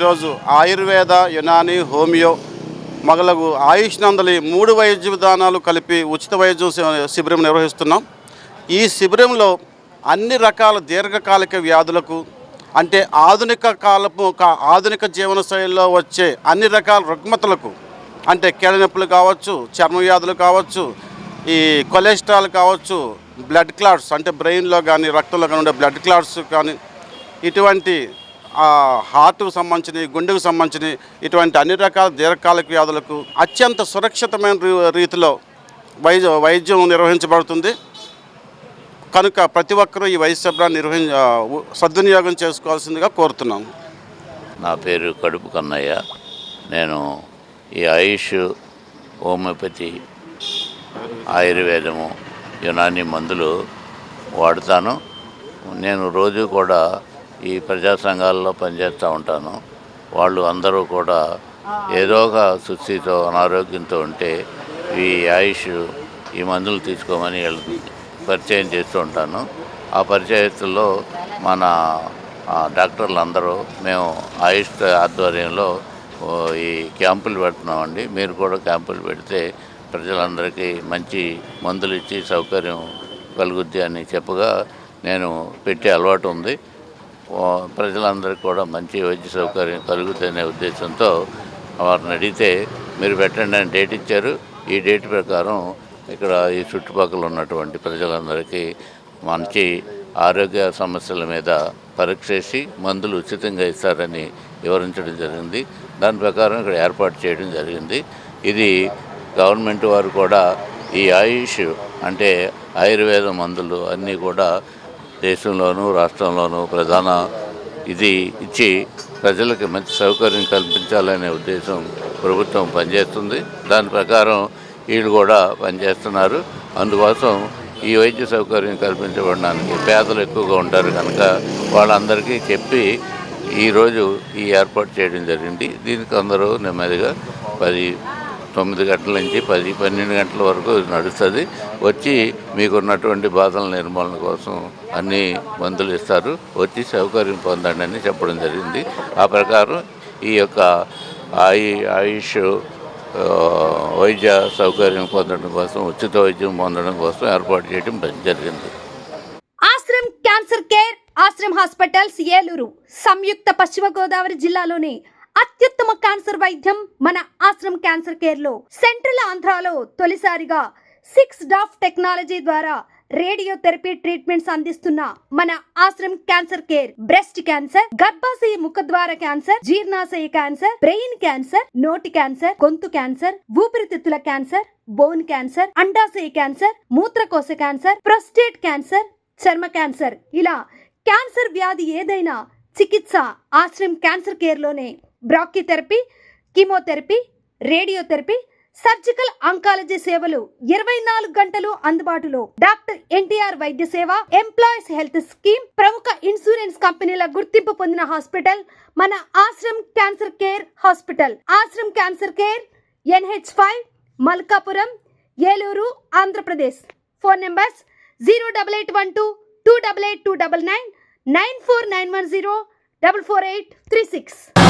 ఈరోజు ఆయుర్వేద, యునాని, హోమియో మొదలగు ఆయుష్ నందలి 3 వైద్య విధానాలు కలిపి ఉచిత వైద్యం శిబిరం నిర్వహిస్తున్నాం. ఈ శిబిరంలో అన్ని రకాల దీర్ఘకాలిక వ్యాధులకు, అంటే ఆధునిక జీవన శైలిలో వచ్చే అన్ని రకాల రుగ్మతలకు, అంటే కీళ్ళ నొప్పులు కావచ్చు, చర్మ వ్యాధులు కావచ్చు, ఈ కొలెస్ట్రాల్ కావచ్చు, బ్లడ్ క్లాట్స్ అంటే బ్రెయిన్లో కానీ రక్తంలో కానీ ఉండే బ్లడ్ క్లాట్స్ కానీ, ఇటువంటి హార్ట్కు సంబంధించిన, గుండెకు సంబంధించిన ఇటువంటి అన్ని రకాల దీర్ఘకాలిక వ్యాధులకు అత్యంత సురక్షితమైన రీతిలో వైద్యం నిర్వహించబడుతుంది. కనుక ప్రతి ఒక్కరూ ఈ వైద్య శిబిరాన్ని సద్వినియోగం చేసుకోవాల్సిందిగా కోరుతున్నాం. నా పేరు కడుపు కన్నయ్య. నేను ఈ ఆయుష్, హోమియోపతి, ఆయుర్వేదము, యునాని మందులు వాడుతాను. నేను రోజు కూడా ఈ ప్రజా సంఘాల్లో పనిచేస్తూ ఉంటాను. వాళ్ళు అందరూ కూడా ఏదో ఒక సుస్థితితో, అనారోగ్యంతో ఉంటే ఈ ఆయుష్, ఈ మందులు తీసుకోమని పరిచయం చేస్తూ ఉంటాను. ఆ పరిచయస్తుల్లో మన డాక్టర్లు అందరూ మేము ఆయుష్ ఆధ్వర్యంలో ఈ క్యాంపులు పెడుతున్నామండి. మీరు కూడా క్యాంపులు పెడితే ప్రజలందరికీ మంచి మందులు ఇచ్చి సౌకర్యం కలుగుద్ది అని చెప్పగా నేను పెట్టే అలవాటు ఉంది. ప్రజలందరికీ కూడా మంచి వైద్య సౌకర్యం కలుగుతుందనే ఉద్దేశంతో వారిని అడిగితే మీరు పెట్టండి అని డేట్ ఇచ్చారు. ఈ డేట్ ప్రకారం ఇక్కడ ఈ చుట్టుపక్కల ఉన్నటువంటి ప్రజలందరికీ మంచి ఆరోగ్య సమస్యల మీద పరీక్ష చేసి మందులు ఉచితంగా ఇస్తారని వివరించడం జరిగింది. దాని ప్రకారం ఇక్కడ ఏర్పాటు చేయడం జరిగింది. ఇది గవర్నమెంట్ వారు కూడా ఈ ఆయుష్ అంటే ఆయుర్వేద మందులు అన్నీ కూడా దేశంలోనూ రాష్ట్రంలోనూ ప్రధాన ఇది ఇచ్చి ప్రజలకు మంచి సౌకర్యం కల్పించాలనే ఉద్దేశం ప్రభుత్వం పనిచేస్తుంది. దాని ప్రకారం వీళ్ళు కూడా పనిచేస్తున్నారు. అందుకోసం ఈ వైద్య సౌకర్యం కల్పించబడడానికి పేదలు ఎక్కువగా ఉంటారు కనుక వాళ్ళందరికీ చెప్పి ఈరోజు ఈ ఏర్పాటు చేయడం జరిగింది. దీనికి అందరూ నెమ్మదిగా 9 గంటల నుంచి 10-12 గంటల వరకు నడుస్తుంది. వచ్చి మీకున్నటువంటి బాధల నిర్మూలన కోసం అన్ని మందులు ఇస్తారు. వచ్చి సౌకర్యం పొందండి అని చెప్పడం జరిగింది. ఆ ప్రకారం ఈ యొక్క ఆయుష్ వైద్య సౌకర్యం పొందడం కోసం, ఉచిత వైద్యం పొందడం కోసం ఏర్పాటు చేయడం జరిగింది. Ashram cancer care, Ashram hospitals, Eluru సంయుక్త పశ్చిమ గోదావరి జిల్లాలోని అత్యుత్తమ క్యాన్సర్ వైద్యం మన ఆశ్రమ్ క్యాన్సర్ కేర్ లో సెంట్రల్ ఆంధ్రాలో తొలిసారిగా 6 డాఫ్ టెక్నాలజీ ద్వారా రేడియోథెరపీ ట్రీట్మెంట్స్ అందిస్తున్న మన Ashram cancer care breast cancer, గర్భాశయ ముఖద్వార క్యాన్సర్, జీర్ణాశయ క్యాన్సర్, బ్రెయిన్ క్యాన్సర్, నోటి క్యాన్సర్, గొంతు క్యాన్సర్, ఊపిరితిత్తుల క్యాన్సర్, బోన్ క్యాన్సర్, అండాశయ క్యాన్సర్, మూత్రకోశ క్యాన్సర్, ప్రొస్టేట్ క్యాన్సర్, చర్మ క్యాన్సర్, ఇలా క్యాన్సర్ వ్యాధి ఏదైనా చికిత్స ఆశ్రమ్ క్యాన్సర్ కేర్ లోనే. బ్రాక్కిథెరపీ, కీమోథెరపీ, రేడియోథెరపీ, సర్జికల్ ఆంకాలజీ సేవలు 24 గంటలు అందుబాటులో. డాక్టర్ ఎన్టీఆర్ వైద్య సేవ, ఎంప్లాయీస్ హెల్త్ స్కీమ్, ప్రముఖ ఇన్సూరెన్స్ కంపెనీల గుర్తింపు పొందిన హాస్పిటల్ మన Ashram cancer care hospital. Ashram cancer care, NH5, Malkapuram, Eluru, Andhra Pradesh. Phone numbers 08812 288 299 94910 44836.